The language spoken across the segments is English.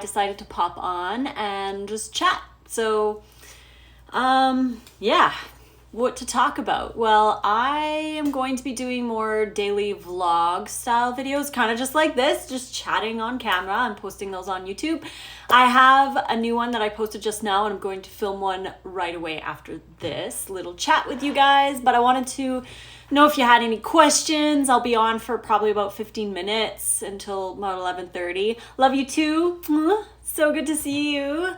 decided to pop on and just chat. So, yeah, what to talk about? Well, I am going to be doing more daily vlog style videos, kind of just like this, just chatting on camera and posting those on YouTube. I have a new one that I posted just now, and I'm going to film one right away after this little chat with you guys. But I wanted to know if you had any questions. I'll be on for probably about 15 minutes until about 11:30. Love you too. So good to see you.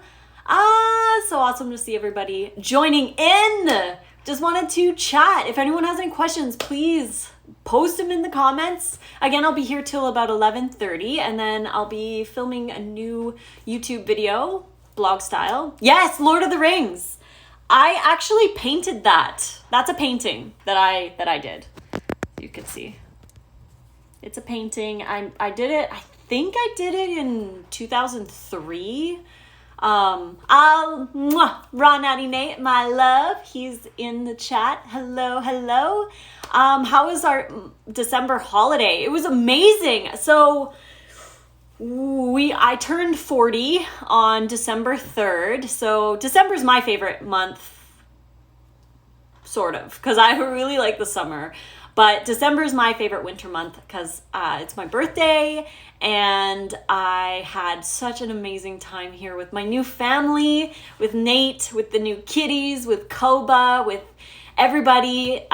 So awesome to see everybody joining in. Just wanted to chat. If anyone has any questions, please post them in the comments. Again, I'll be here till about 11:30, and then I'll be filming a new YouTube video, blog style. Yes, Lord of the Rings. I actually painted that. That's a painting that I did. You can see. It's a painting. I did it, I think I did it in 2003. Ron Natty Nate, my love, he's in the chat. Hello. How was our December holiday? It was amazing. So I turned 40 on December 3rd. So December's my favorite month, sort of, because I really like the summer. But December is my favorite winter month because it's my birthday, and I had such an amazing time here with my new family, with Nate, with the new kitties, with Koba, with everybody.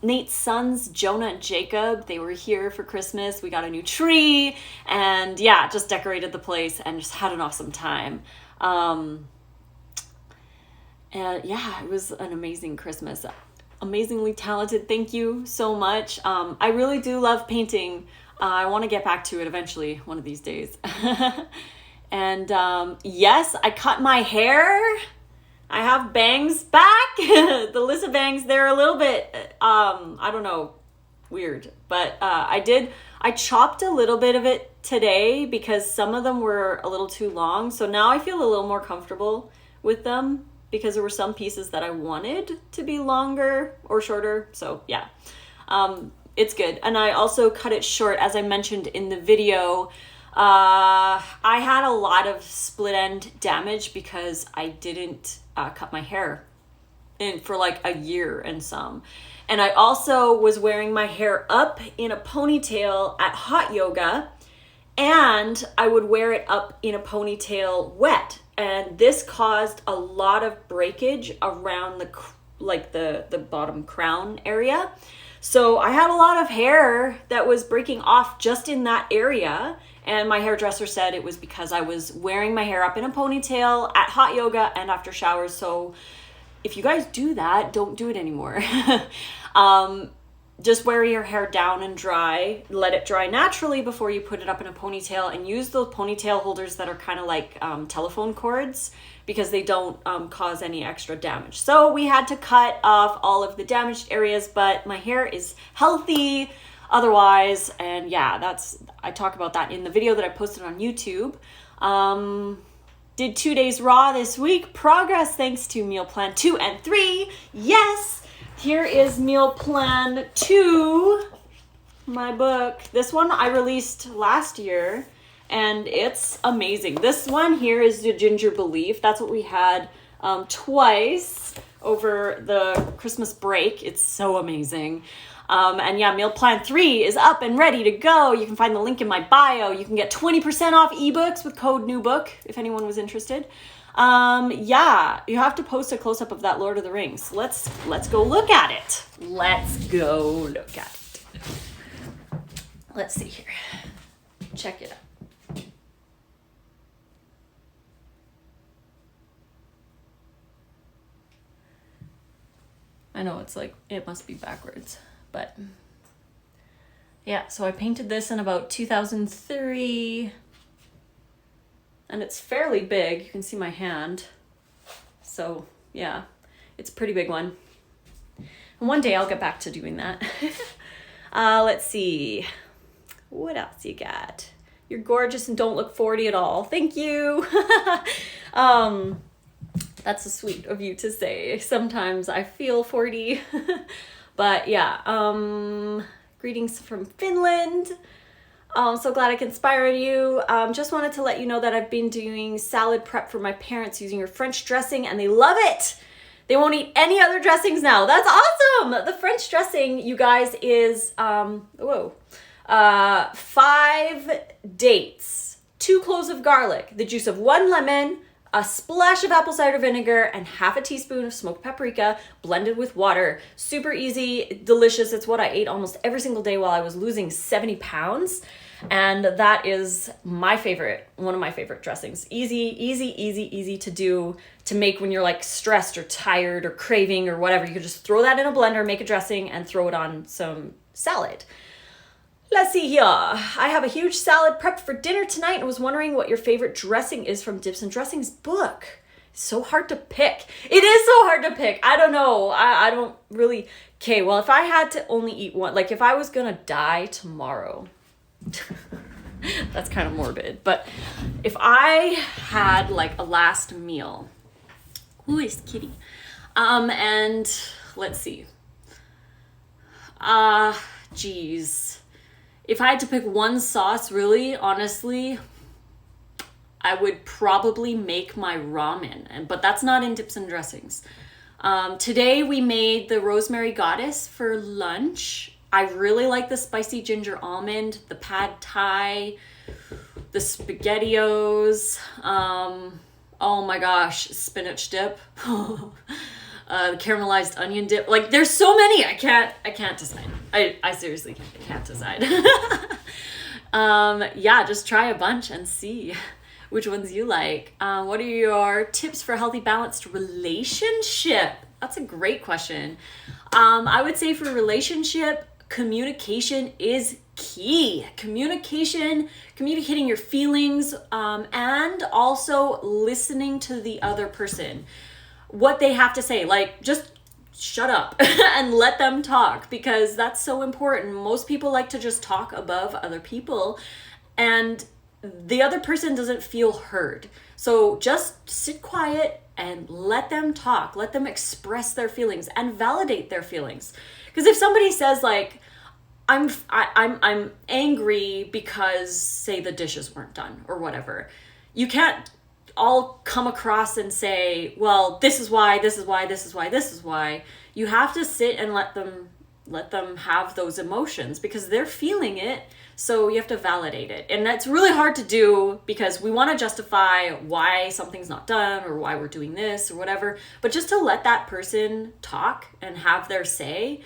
Nate's sons, Jonah and Jacob, they were here for Christmas. We got a new tree, and yeah, just decorated the place and just had an awesome time. And yeah, it was an amazing Christmas. Amazingly talented. Thank you so much. I really do love painting. I want to get back to it eventually, one of these days. And yes, I cut my hair. I have bangs back. The Lissa bangs, they're a little bit, I don't know, weird. But I chopped a little bit of it today because some of them were a little too long. So now I feel a little more comfortable with them, because there were some pieces that I wanted to be longer or shorter. So yeah, it's good. And I also cut it short, as I mentioned in the video. I had a lot of split end damage because I didn't cut my hair for like a year and some. And I also was wearing my hair up in a ponytail at hot yoga, and I would wear it up in a ponytail wet. And this caused a lot of breakage around the bottom crown area. So I had a lot of hair that was breaking off just in that area. And my hairdresser said it was because I was wearing my hair up in a ponytail at hot yoga and after showers. So if you guys do that, don't do it anymore. Just wear your hair down and dry. Let it dry naturally before you put it up in a ponytail, and use those ponytail holders that are kind of like telephone cords, because they don't cause any extra damage. So we had to cut off all of the damaged areas, but my hair is healthy otherwise. And yeah, I talk about that in the video that I posted on YouTube. Did 2 days raw this week. Progress thanks to meal plan 2 and 3. Yes. Here is meal plan 2, my book. This one I released last year, and it's amazing. This one here is the ginger belief. That's what we had twice over the Christmas break. It's so amazing. And yeah, meal plan 3 is up and ready to go. You can find the link in my bio. You can get 20% off ebooks with code NEWBOOK if anyone was interested. Yeah, you have to post a close-up of that Lord of the Rings. Let's go look at it. Let's go look at it. Let's see here. Check it out. I know it's like, it must be backwards, but yeah, so I painted this in about 2003. And it's fairly big. You can see my hand. So yeah, it's a pretty big one. And one day I'll get back to doing that. Let's see. What else you got? You're gorgeous and don't look 40 at all. Thank you. That's so sweet of you to say. Sometimes I feel 40. But yeah, greetings from Finland. I'm so glad I can inspire you. Just wanted to let you know that I've been doing salad prep for my parents using your French dressing and they love it. They won't eat any other dressings now. That's awesome. The French dressing, you guys, is 5 dates, 2 cloves of garlic, the juice of 1 lemon, a splash of apple cider vinegar, and half a teaspoon of smoked paprika blended with water. Super easy, delicious. It's what I ate almost every single day while I was losing 70 pounds. And that is my favorite, one of my favorite dressings. Easy to do, to make when you're like stressed or tired or craving or whatever. You can just throw that in a blender, make a dressing, and throw it on some salad. Let's see here. I have a huge salad prepped for dinner tonight and was wondering what your favorite dressing is from Dips and Dressings book. It's so hard to pick. It is so hard to pick. I don't know. I don't really. Okay, well, if I had to only eat one, like if I was gonna die tomorrow, that's kind of morbid, but if I had like a last meal, who is Kitty? And let's see. Geez. If I had to pick one sauce, really, honestly, I would probably make my ramen, but that's not in Dips and Dressings. Today we made the Rosemary Goddess for lunch. I really like the spicy ginger almond, the pad thai, the SpaghettiOs. Oh my gosh, spinach dip. The caramelized onion dip. Like there's so many. I can't decide. I seriously can't decide. Yeah, just try a bunch and see which ones you like. What are your tips for a healthy, balanced relationship? That's a great question. I would say for a relationship, communication is key. Communicating your feelings, and also listening to the other person. What they have to say, like just shut up and let them talk, because that's so important. Most people like to just talk above other people and the other person doesn't feel heard. So just sit quiet and let them talk, let them express their feelings and validate their feelings. Because if somebody says like, I'm angry because say the dishes weren't done or whatever, you can't all come across and say, well, this is why. You have to sit and let them have those emotions because they're feeling it. So you have to validate it. And that's really hard to do because we want to justify why something's not done or why we're doing this or whatever. But just to let that person talk and have their say,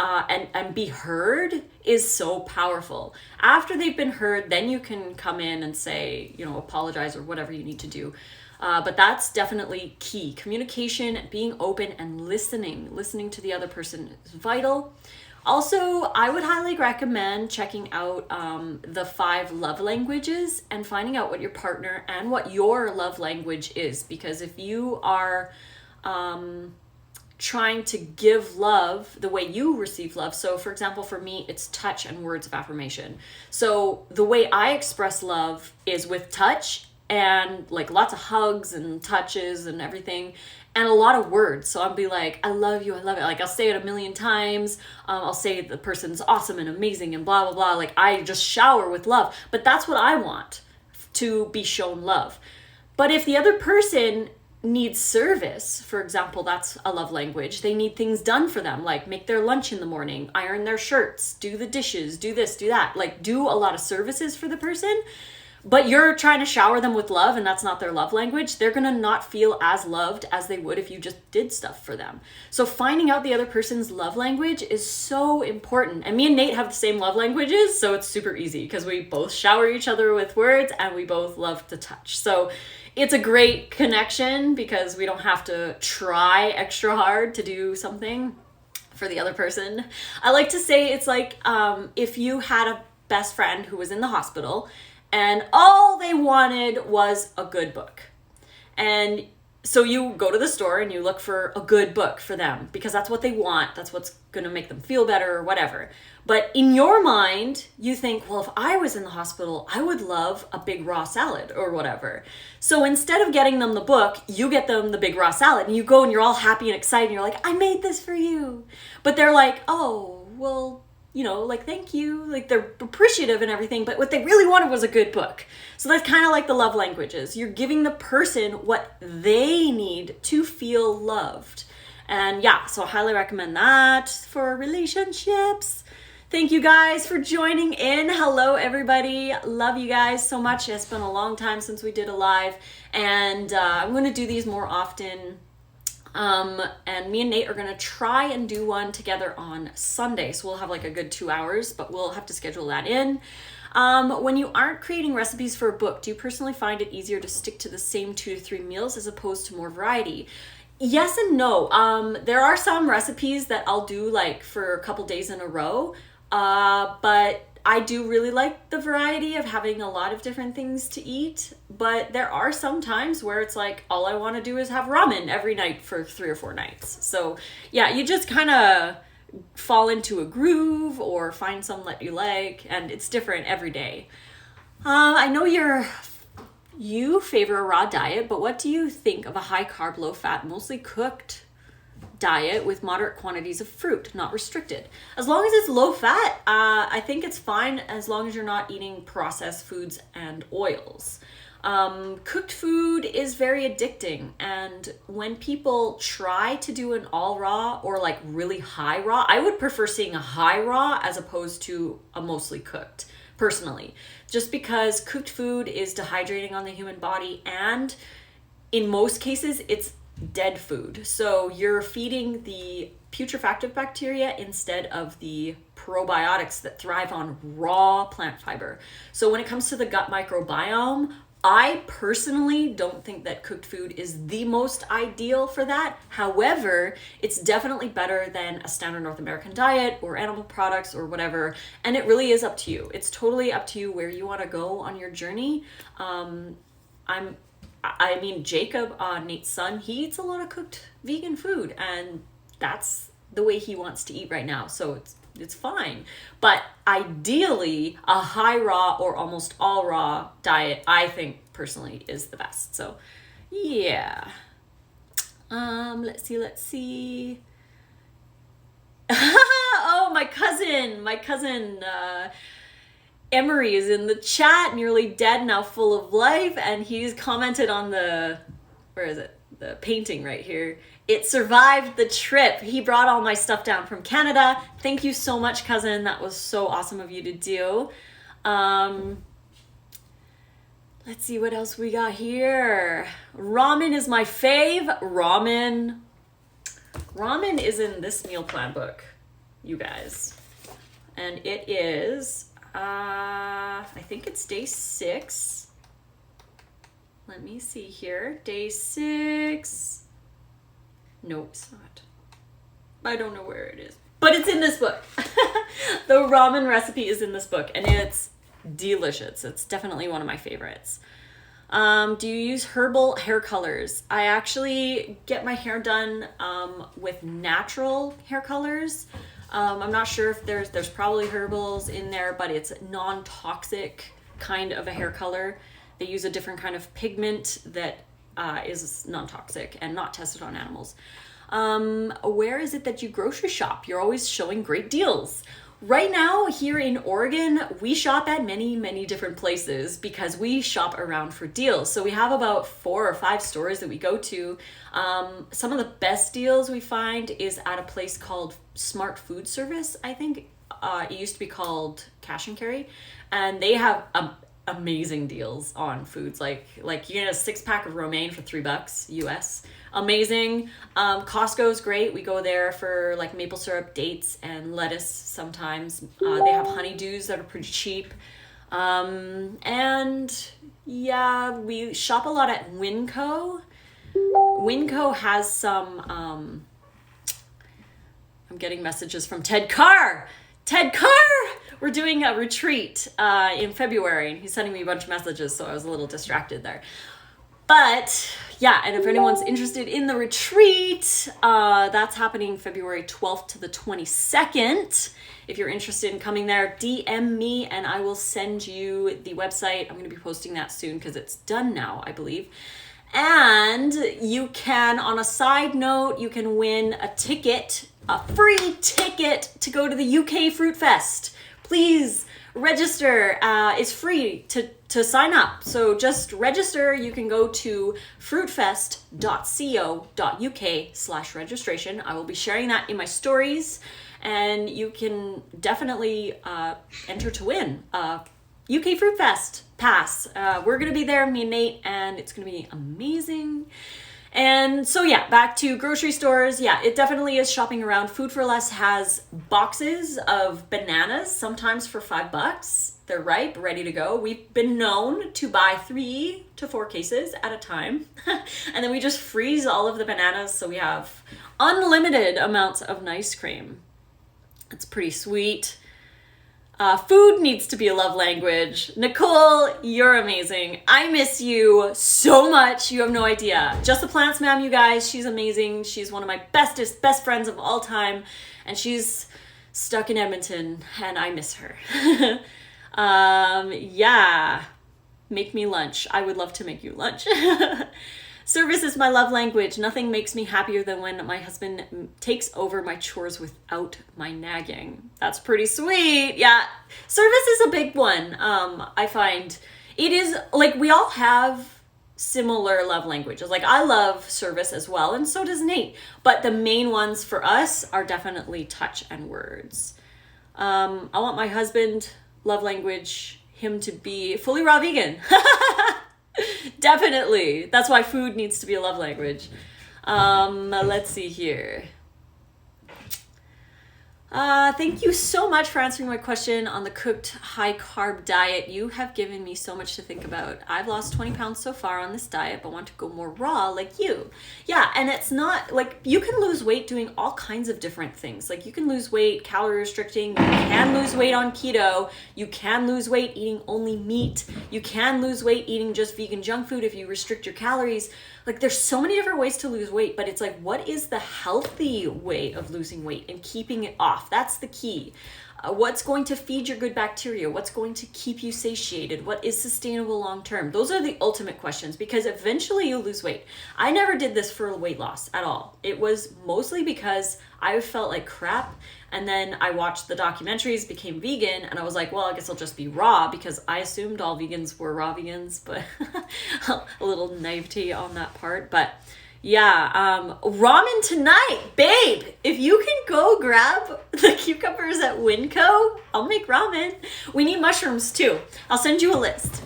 and be heard is so powerful. After they've been heard, then you can come in and say, apologize or whatever you need to do. But that's definitely key. Communication, being open and listening to the other person is vital. Also, I would highly recommend checking out the 5 love languages and finding out what your partner and what your love language is. Because if you are trying to give love the way you receive love. So for example, for me, it's touch and words of affirmation. So the way I express love is with touch and like lots of hugs and touches and everything and a lot of words. So I'll be like, I love you, I love it. Like I'll say it 1,000,000 times. I'll say the person's awesome and amazing and blah, blah, blah. Like I just shower with love, but that's what I want, to be shown love. But if the other person needs service, for example, that's a love language. They need things done for them, like make their lunch in the morning, iron their shirts, do the dishes, do this, do that, like do a lot of services for the person, but you're trying to shower them with love and that's not their love language. They're gonna not feel as loved as they would if you just did stuff for them. So finding out the other person's love language is so important. And me and Nate have the same love languages, so it's super easy because we both shower each other with words and we both love to touch. So it's a great connection because we don't have to try extra hard to do something for the other person. I like to say it's like if you had a best friend who was in the hospital and all they wanted was a good book. And so you go to the store and you look for a good book for them because that's what they want. That's what's going to make them feel better or whatever. But in your mind, you think, well, if I was in the hospital, I would love a big raw salad or whatever. So instead of getting them the book, you get them the big raw salad and you go and you're all happy and excited. And you're like, I made this for you. But they're like, oh, well, like, thank you, like they're appreciative and everything, but what they really wanted was a good book. So that's kind of like the love languages. You're giving the person what they need to feel loved. And yeah, so I highly recommend that for relationships. Thank you guys for joining in. Hello, everybody. Love you guys so much. It's been a long time since we did a live, and I'm going to do these more often. And me and Nate are going to try and do one together on Sunday. So we'll have like a good 2 hours, but we'll have to schedule that in. When you aren't creating recipes for a book, do you personally find it easier to stick to the same 2 to 3 meals as opposed to more variety? Yes and no. There are some recipes that I'll do like for a couple days in a row. But I do really like the variety of having a lot of different things to eat. But there are some times where it's like, all I want to do is have ramen every night for 3 or 4 nights. So yeah, you just kind of fall into a groove or find some that you like, and it's different every day. I know you favor a raw diet, but what do you think of a high carb, low fat, mostly cooked diet with moderate quantities of fruit, not restricted? As long as it's low fat, I think it's fine, as long as you're not eating processed foods and oils. Cooked food is very addicting, and when people try to do an all raw or like really high raw, I would prefer seeing a high raw as opposed to a mostly cooked, personally, just because cooked food is dehydrating on the human body, and in most cases it's dead food. So you're feeding the putrefactive bacteria instead of the probiotics that thrive on raw plant fiber. So when it comes to the gut microbiome, I personally don't think that cooked food is the most ideal for that. However, it's definitely better than a standard North American diet or animal products or whatever. And it really is up to you. It's totally up to you where you want to go on your journey. Jacob, Nate's son, he eats a lot of cooked vegan food, and that's the way he wants to eat right now. So it's fine. But ideally, a high raw or almost all raw diet, I think personally, is the best. So yeah. Let's see. Oh, my cousin, Emery is in the chat, nearly dead, now full of life, and he's commented on the painting right here. It survived the trip. He brought all my stuff down from Canada. Thank you so much, cousin. That was so awesome of you to do. Let's see what else we got here. Ramen is my fave. Ramen is in this meal plan book, you guys. And it is... I think it's day 6. Let me see here. Day 6. No, it's not. I don't know where it is. But it's in this book. The ramen recipe is in this book, and it's delicious. It's definitely one of my favorites. Do you use herbal hair colors? I actually get my hair done with natural hair colors. I'm not sure if there's probably herbals in there, but it's non-toxic kind of a hair color. They use a different kind of pigment that is non-toxic and not tested on animals. Where is it that you grocery shop? You're always showing great deals. Right now, here in Oregon, we shop at many, many different places because we shop around for deals. So we have about 4 or 5 stores that we go to. Some of the best deals we find is at a place called Smart Food Service, I think. It used to be called Cash and Carry. And they have amazing deals on foods. Like you get a 6-pack of romaine for $3 US. Amazing. Costco's great. We go there for like maple syrup, dates, and lettuce sometimes. They have honeydews that are pretty cheap. And yeah, we shop a lot at Winco. Winco has some, I'm getting messages from Ted Carr. Ted Carr! We're doing a retreat in February, and he's sending me a bunch of messages, so I was a little distracted there. But yeah, and if anyone's interested in the retreat, that's happening February 12th to the 22nd. If you're interested in coming there, DM me and I will send you the website. I'm going to be posting that soon because it's done now, I believe. And you can, on a side note, you can win a ticket, a free ticket to go to the UK Fruit Fest. Please register. It's free to sign up. So just register. You can go to fruitfest.co.uk/registration. I will be sharing that in my stories, and you can definitely enter to win UK Fruit Fest pass. We're going to be there, me and Nate, and it's going to be amazing. And so yeah, back to grocery stores. Yeah, it definitely is shopping around. Food for Less has boxes of bananas, sometimes for $5. They're ripe, ready to go. We've been known to buy 3 to 4 cases at a time. And then we just freeze all of the bananas, so we have unlimited amounts of nice cream. It's pretty sweet. Food needs to be a love language. Nicole, you're amazing. I miss you so much. You have no idea. Just the Plants Ma'am, you guys. She's amazing. She's one of my best friends of all time. And she's stuck in Edmonton, and I miss her. Yeah. Make me lunch. I would love to make you lunch. Service is my love language. Nothing makes me happier than when my husband takes over my chores without my nagging. That's pretty sweet. Yeah. Service is a big one. I find it is like we all have similar love languages. Like I love service as well, and so does Nate. But the main ones for us are definitely touch and words. I want my husband love language, him to be fully raw vegan. Definitely. That's why food needs to be a love language. Let's see here. Thank you so much for answering my question on the cooked high carb diet. You have given me so much to think about. I've lost 20 pounds so far on this diet, but want to go more raw like you. Yeah, and it's not like you can lose weight doing all kinds of different things. Like you can lose weight calorie restricting, you can lose weight on keto, you can lose weight eating only meat, you can lose weight eating just vegan junk food if you restrict your calories. Like there's so many different ways to lose weight, but it's like, what is the healthy way of losing weight and keeping it off? That's the key. What's going to feed your good bacteria? What's going to keep you satiated? What is sustainable long term? Those are the ultimate questions, because eventually you'll lose weight. I never did this for weight loss at all. It was mostly because I felt like crap. And then I watched the documentaries, became vegan, and I was like, well, I guess I'll just be raw, because I assumed all vegans were raw vegans, but a little naivety on that part. But yeah, ramen tonight, babe. If you can go grab the cucumbers at Winco, I'll make ramen. We need mushrooms too. I'll send you a list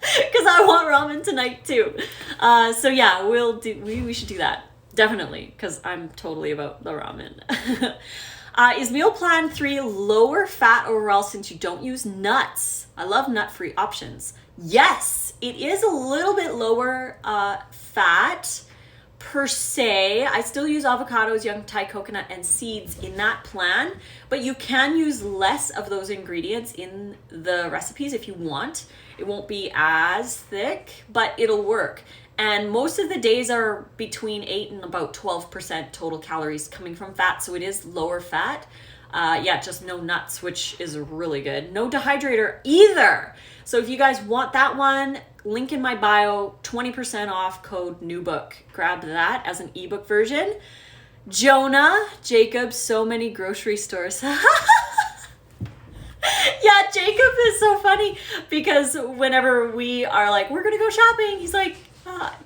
because I want ramen tonight too. So yeah, we should do that. Definitely, because I'm totally about the ramen. Is meal plan 3 lower fat overall since you don't use nuts? I love nut-free options. Yes, it is a little bit lower fat per se. I still use avocados, young Thai coconut, and seeds in that plan, but you can use less of those ingredients in the recipes if you want. It won't be as thick, but it'll work. And most of the days are between 8 and about 12% total calories coming from fat, so it is lower fat. Yeah, just no nuts, which is really good. No dehydrator either. So if you guys want that one, link in my bio, 20% off, code NEWBOOK. Grab that as an ebook version. Jonah, Jacob, so many grocery stores. Yeah, Jacob is so funny because whenever we are like, we're going to go shopping, he's like,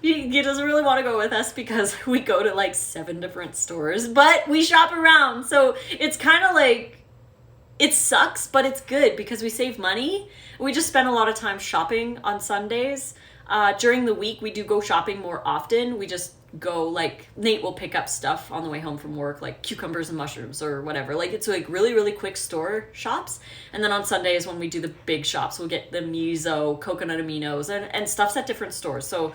he doesn't really want to go with us because we go to like 7 different stores, but we shop around. So it's kind of like, it sucks, but it's good because we save money. We just spend a lot of time shopping on Sundays. During the week, we do go shopping more often. We just go, like, Nate will pick up stuff on the way home from work, like cucumbers and mushrooms or whatever. Like, it's like really, really quick store shops. And then on Sundays when we do the big shops, we'll get the miso, coconut aminos, and stuff's at different stores. So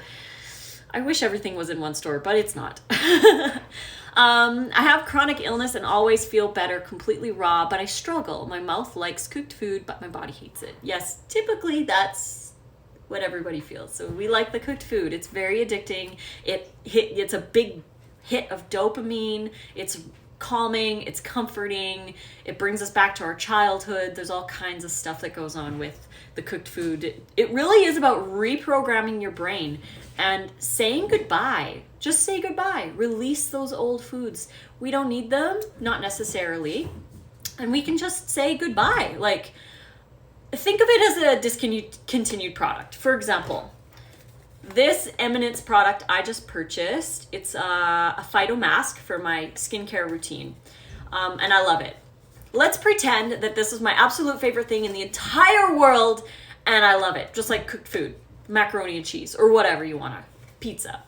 I wish everything was in one store, but it's not. I have chronic illness and always feel better completely raw, but I struggle. My mouth likes cooked food, but my body hates it. Yes, typically that's what everybody feels. So we like the cooked food. It's very addicting. It's a big hit of dopamine. It's calming, it's comforting, it brings us back to our childhood. There's all kinds of stuff that goes on with the cooked food. It really is about reprogramming your brain and saying goodbye. Just say goodbye. Release those old foods. We don't need them, not necessarily. And we can just say goodbye. Like, think of it as a discontinued product. For example, this Eminence product I just purchased, it's a phyto mask for my skincare routine, and I love it. Let's pretend that this is my absolute favorite thing in the entire world, and I love it, just like cooked food, macaroni and cheese, or whatever you want, pizza.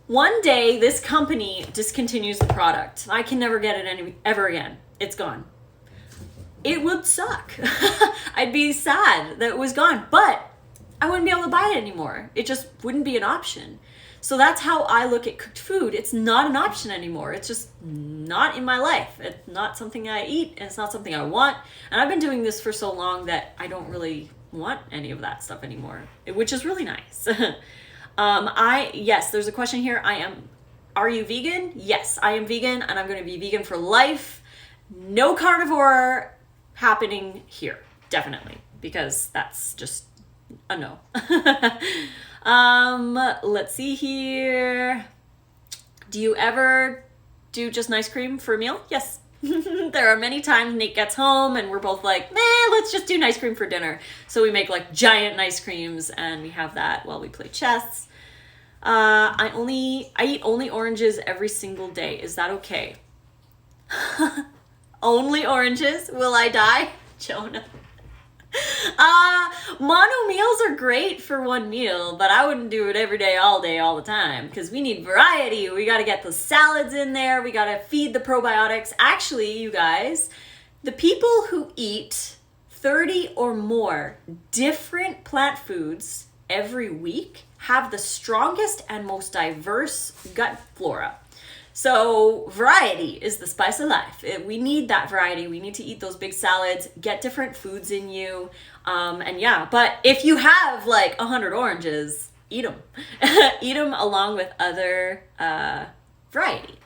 One day, this company discontinues the product. I can never get it ever again. It's gone. It would suck. I'd be sad that it was gone, but I wouldn't be able to buy it anymore. It just wouldn't be an option. So that's how I look at cooked food. It's not an option anymore. It's just not in my life. It's not something I eat, and it's not something I want. And I've been doing this for so long that I don't really want any of that stuff anymore, which is really nice. Yes, there's a question here. Are you vegan? Yes, I am vegan, and I'm going to be vegan for life. No carnivore happening here, definitely, because that's just a no. Let's see here. Do you ever do just nice cream for a meal? Yes. There are many times Nate gets home and we're both like, let's just do nice cream for dinner. So we make like giant nice creams and we have that while we play chess. I eat only oranges every single day. Is that okay? Only oranges? Will I die? Jonah. Mono meals are great for one meal, but I wouldn't do it every day, all the time, because we need variety. We got to get the salads in there. We got to feed the probiotics. Actually, you guys, the people who eat 30 or more different plant foods every week have the strongest and most diverse gut flora. So variety is the spice of life. We need that variety. We need to eat those big salads, get different foods in you. And yeah, but if you have like 100 oranges, eat them. Eat them along with other variety.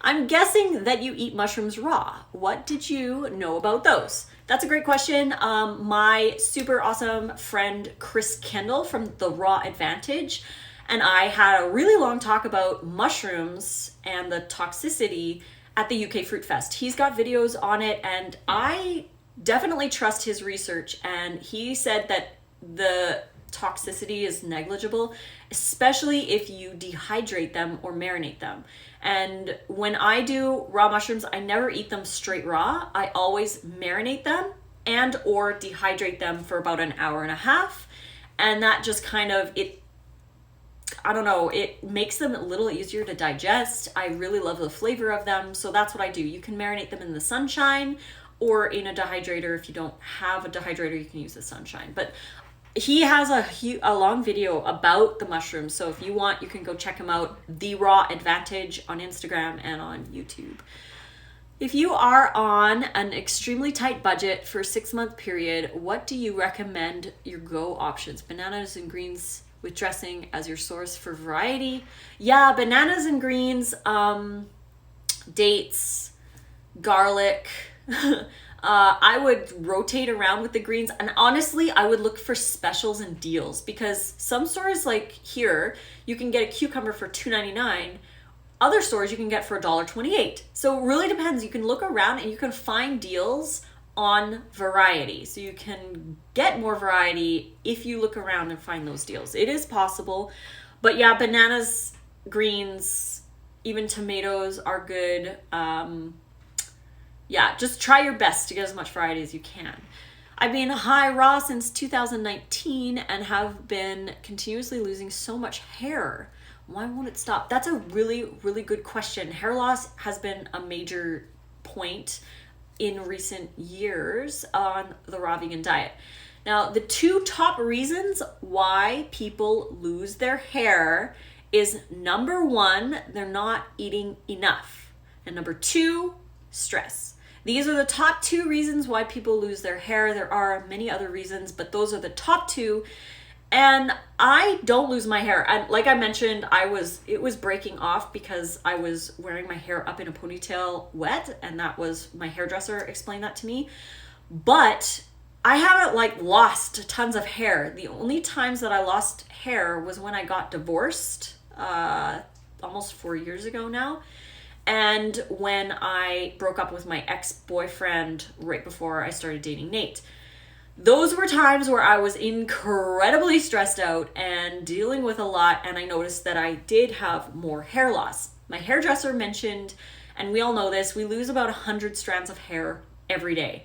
I'm guessing that you eat mushrooms raw. What did you know about those? That's a great question. My super awesome friend, Chris Kendall from The Raw Advantage, and I had a really long talk about mushrooms and the toxicity at the UK Fruit Fest. He's got videos on it, and I definitely trust his research. And he said that the toxicity is negligible, especially if you dehydrate them or marinate them. And when I do raw mushrooms, I never eat them straight raw. I always marinate them and or dehydrate them for about an hour and a half. And that just kind of, it makes them a little easier to digest. I really love the flavor of them, so that's what I do. You can marinate them in the sunshine or in a dehydrator. If you don't have a dehydrator, you can use the sunshine. But he has a long video about the mushrooms, so if you want, you can go check him out, The Raw Advantage, on Instagram and on YouTube. If you are on an extremely tight budget for a 6-month period, what do you recommend your go options? Bananas and greens with dressing as your source for variety. Yeah, bananas and greens, dates, garlic. I would rotate around with the greens, and honestly, I would look for specials and deals, because some stores like here, you can get a cucumber for $2.99. Other stores you can get for $1.28. So it really depends. You can look around and you can find deals on variety. So you can get more variety if you look around and find those deals. It is possible. But yeah, bananas, greens, even tomatoes are good. Yeah, just try your best to get as much variety as you can. I've been high raw since 2019 and have been continuously losing so much hair. Why won't it stop? That's a really, really good question. Hair loss has been a major point in recent years on the raw vegan diet. Now, the 2 top reasons why people lose their hair is, number 1, they're not eating enough. And number 2, stress. These are the top 2 reasons why people lose their hair. There are many other reasons, but those are the top 2. And I don't lose my hair. And like I mentioned, it was breaking off because I was wearing my hair up in a ponytail wet, and that was, my hairdresser explained that to me. But I haven't like lost tons of hair. The only times that I lost hair was when I got divorced, almost 4 years ago now. And when I broke up with my ex-boyfriend right before I started dating Nate. Those were times where I was incredibly stressed out and dealing with a lot, and I noticed that I did have more hair loss. My hairdresser mentioned, and we all know this, we lose about 100 strands of hair every day.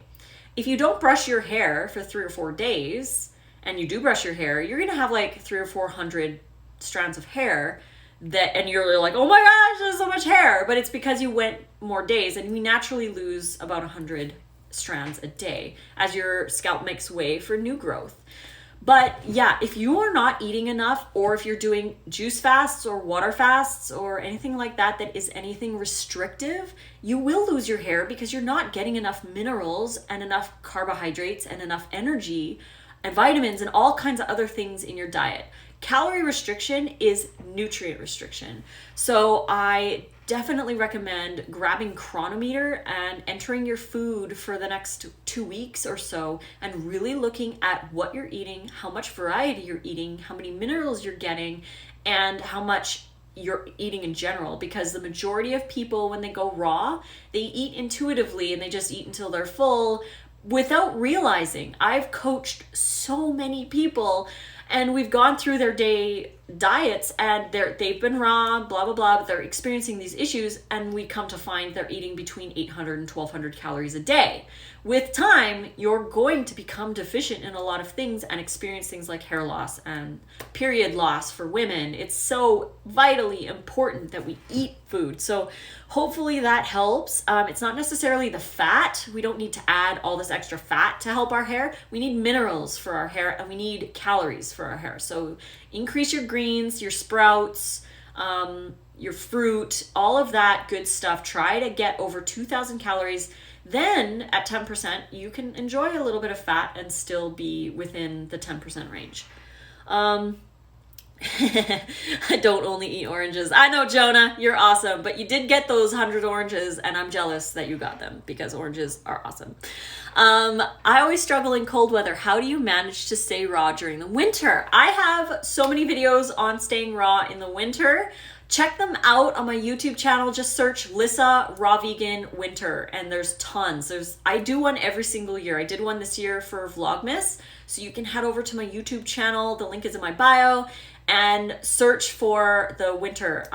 If you don't brush your hair for 3 or 4 days, and you do brush your hair, you're going to have like 300 or 400 strands of hair and you're like, oh my gosh, there's so much hair. But it's because you went more days, and we naturally lose about 100 strands a day as your scalp makes way for new growth. But yeah, if you are not eating enough, or if you're doing juice fasts or water fasts or anything like that that is anything restrictive, you will lose your hair because you're not getting enough minerals and enough carbohydrates and enough energy and vitamins and all kinds of other things in your diet. Calorie restriction is nutrient restriction. So I definitely recommend grabbing Chronometer and entering your food for the next 2 weeks or so, and really looking at what you're eating, how much variety you're eating, how many minerals you're getting, and how much you're eating in general. Because the majority of people, when they go raw, they eat intuitively and they just eat until they're full without realizing. I've coached so many people, and we've gone through their day diets, and they've been raw, blah, blah, blah, but they're experiencing these issues, and we come to find they're eating between 800 and 1200 calories a day. With time, you're going to become deficient in a lot of things and experience things like hair loss and period loss for women. It's so vitally important that we eat food. So hopefully that helps. It's not necessarily the fat. We don't need to add all this extra fat to help our hair. We need minerals for our hair, and we need calories for our hair. So increase your greens, your sprouts, your fruit, all of that good stuff. Try to get over 2,000 calories. Then at 10%, you can enjoy a little bit of fat and still be within the 10% range. I don't only eat oranges. I know, Jonah, you're awesome, but you did get those 100 oranges, and I'm jealous that you got them because oranges are awesome. I always struggle in cold weather. How do you manage to stay raw during the winter? I have so many videos on staying raw in the winter. Check them out on my YouTube channel. Just search Lissa Raw Vegan Winter, and there's tons. I do one every single year. I did one this year for Vlogmas, so you can head over to my YouTube channel. The link is in my bio, and search for the winter.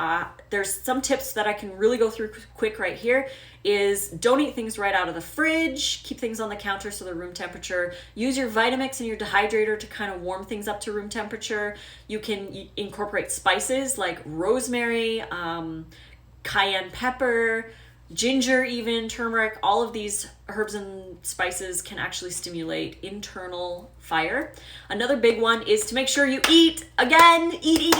There's some tips that I can really go through quick right here. Is don't eat things right out of the fridge. Keep things on the counter so they're room temperature. Use your Vitamix and your dehydrator to kind of warm things up to room temperature. You can incorporate spices like rosemary, cayenne pepper, ginger, even turmeric. All of these herbs and spices can actually stimulate internal fire. Another big one is to make sure you eat. Again, eat,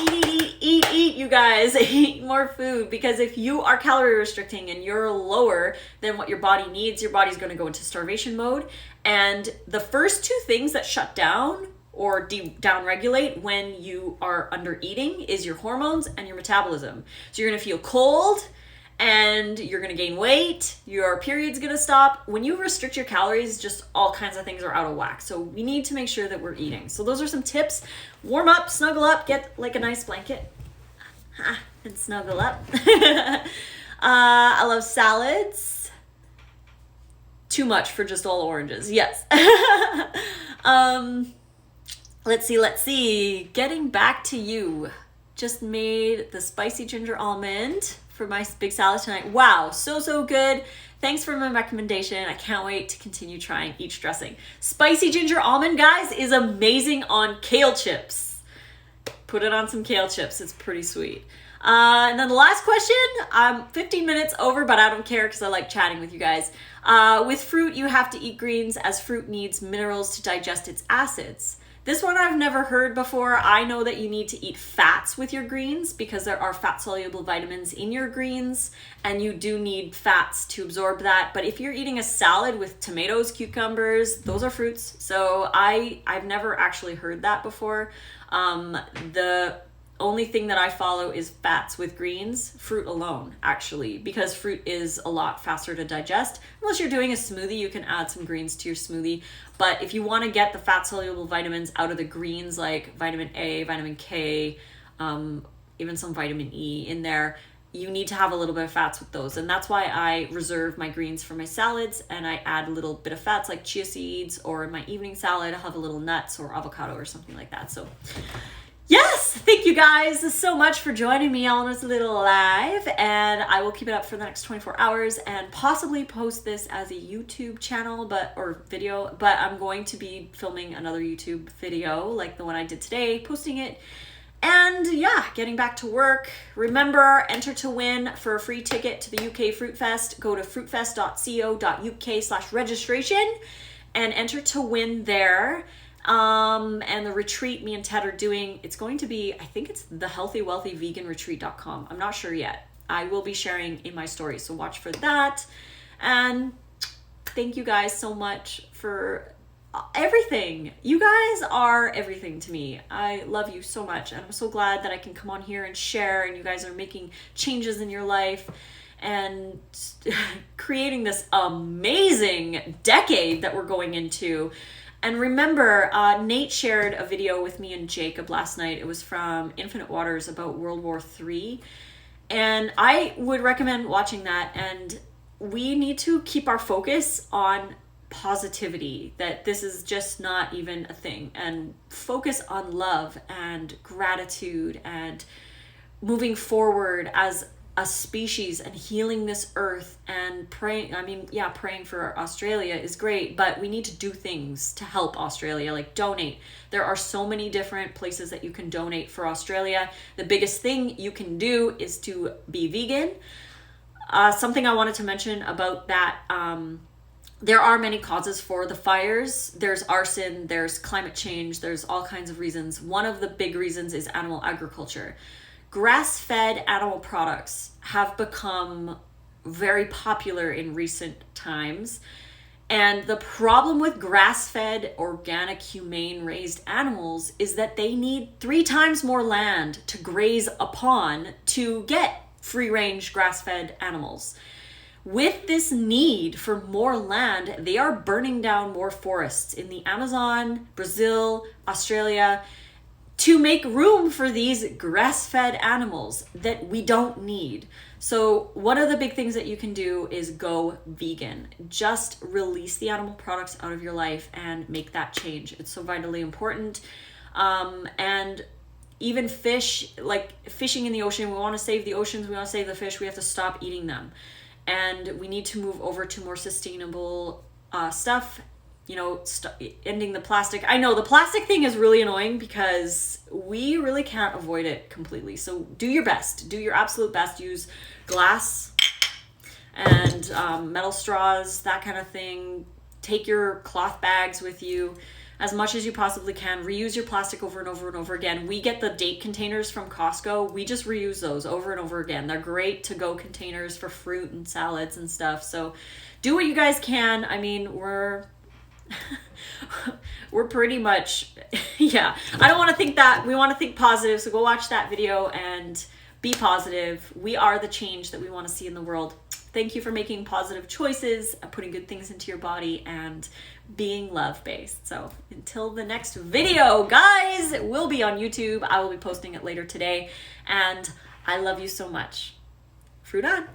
you guys. Eat more food, because if you are calorie restricting and you're lower than what your body needs, your body's going to go into starvation mode. And the first two things that shut down or down-regulate when you are under eating is your hormones and your metabolism. So you're going to feel cold, and you're going to gain weight, your period's going to stop. When you restrict your calories, just all kinds of things are out of whack. So we need to make sure that we're eating. So those are some tips. Warm up, snuggle up, get like a nice blanket and snuggle up. I love salads. Too much for just all oranges. Yes. Let's see. Getting back to you. Just made the spicy ginger almond for my big salad tonight. Wow, so good. Thanks for my recommendation. I can't wait to continue trying each dressing. Spicy ginger almond, guys, is amazing on kale chips. Put it on some kale chips. It's pretty sweet. And then the last question, I'm 15 minutes over, but I don't care because I like chatting with you guys. With fruit, you have to eat greens as fruit needs minerals to digest its acids. This one I've never heard before. I know that you need to eat fats with your greens because there are fat-soluble vitamins in your greens, and you do need fats to absorb that. But if you're eating a salad with tomatoes, cucumbers, those are fruits. So I've never actually heard that before. The only thing that I follow is fats with greens, fruit alone, actually, because fruit is a lot faster to digest. Unless you're doing a smoothie, you can add some greens to your smoothie. But if you want to get the fat-soluble vitamins out of the greens, like vitamin A, vitamin K, even some vitamin E in there, you need to have a little bit of fats with those. And that's why I reserve my greens for my salads, and I add a little bit of fats like chia seeds, or in my evening salad, I'll have a little nuts or avocado or something like that. So yes, thank you guys so much for joining me on this little live, and I will keep it up for the next 24 hours and possibly post this as a YouTube channel or video, but I'm going to be filming another YouTube video like the one I did today, posting it. And yeah, getting back to work. Remember, enter to win for a free ticket to the UK Fruit Fest. Go to fruitfest.co.uk/registration and enter to win there. And the retreat me and Ted are doing, it's going to be, I think it's the healthywealthyveganretreat.com. I'm not sure yet. I will be sharing in my story, so watch for that. And thank you guys so much for everything. You guys are everything to me. I love you so much, and I'm so glad that I can come on here and share, and you guys are making changes in your life and creating this amazing decade that we're going into. And remember, Nate shared a video with me and Jacob last night. It was from Infinite Waters about World War III, and I would recommend watching that. And we need to keep our focus on positivity, that this is just not even a thing, and focus on love and gratitude and moving forward as a species and healing this earth and praying. I mean, yeah, praying for Australia is great, but we need to do things to help Australia, like donate. There are so many different places that you can donate for Australia. The biggest thing you can do is to be vegan. Something I wanted to mention about that, there are many causes for the fires. There's arson, there's climate change, there's all kinds of reasons. One of the big reasons is animal agriculture. Grass-fed animal products have become very popular in recent times. And the problem with grass-fed, organic, humane raised animals is that they need 3 times more land to graze upon to get free-range grass-fed animals. With this need for more land, they are burning down more forests in the Amazon, Brazil, Australia, to make room for these grass-fed animals that we don't need. So one of the big things that you can do is go vegan. Just release the animal products out of your life and make that change. It's so vitally important. And even fish, like fishing in the ocean, we want to save the oceans, we want to save the fish, we have to stop eating them. And we need to move over to more sustainable stuff, you know, ending the plastic. I know the plastic thing is really annoying because we really can't avoid it completely. So do your best, do your absolute best. Use glass and metal straws, that kind of thing. Take your cloth bags with you as much as you possibly can. Reuse your plastic over and over and over again. We get the date containers from Costco. We just reuse those over and over again. They're great to-go containers for fruit and salads and stuff. So do what you guys can. I mean, we're pretty much, yeah. I don't want to think that. We want to think positive. So go watch that video and be positive. We are the change that we want to see in the world. Thank you for making positive choices, putting good things into your body, and being love-based. So until the next video, guys, it will be on YouTube. I will be posting it later today. And I love you so much. Fruit on.